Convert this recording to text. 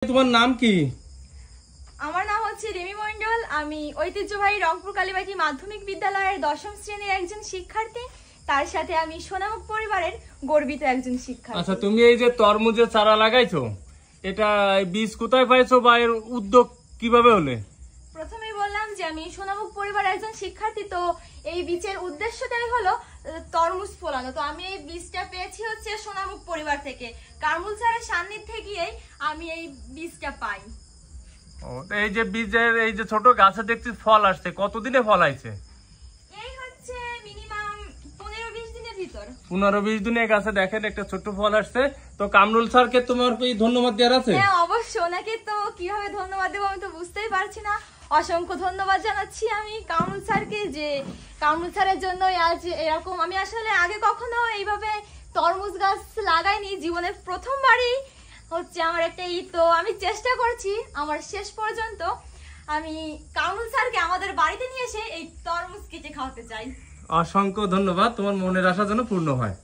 তোমার নাম কি? আমার নাম হচ্ছে রিমি মন্ডল। আমি ঐতিহ্যবাহী রংপুর কালীবাড়ি মাধ্যমিক বিদ্যালয়ের ১০ম শ্রেণীর একজন শিক্ষার্থী। তার সাথে আমি সোনামুখ পরিবারের গর্বিত একজন শিক্ষার্থী। আচ্ছা, তুমি এই যে তরমুজের চারা লাগাইছো, এটা বীজ কোথায় পাইছো বা এর উদ্যোগ কিভাবে হলে? প্রথমেই বললাম যে আমি সোনামুখ পরিবারের একজন শিক্ষার্থী, তো এই বীজের উদ্দেশ্যটাই হলো তরমুজ ফলানো। তো আমি এই বীজটা পেয়েছি হচ্ছে সোনামুখ পরিবার থেকে। কামরুল স্যারের সান্নিধ্যে গিয়েই আমি এই বীজটা পাই। এই যে বীজের এই যে ছোট গাছে দেখছি ফল আসছে, কতদিনে ফল আইছে? এই হচ্ছে মিনিমাম ১৫-২০ দিনের ভিতর। ১৫-২০ দিনে গাছে দেখেন একটা ছোট ফল আসছে। তো কামরুল স্যারকে তোমার কি ধন্যবাদ দেওয়ার আছে? হ্যাঁ, অবশ্যই। ওনাকে তো কিভাবে ধন্যবাদ দেবো আমি তো বুঝতেই পারছি না। অসংখ্য ধন্যবাদ জানাচ্ছি আমি কামরুল স্যারকে, যে কামরুল স্যারের জন্য আজ এরকম। আমি আসলে আগে কখনো এইভাবে তরমুজ গাছ লাগাইনি, জীবনের প্রথমবারই হচ্ছে আমার একটা তো আমি চেষ্টা করছি আমার শেষ পর্যন্ত আমি কামরুল স্যারকে আমাদের বাড়িতে নিয়ে এসে এই তরমুজ কেটে খাওয়াতে চাই। অসংখ্য ধন্যবাদ, তোমার মনের আশা যেন পূর্ণ হয়।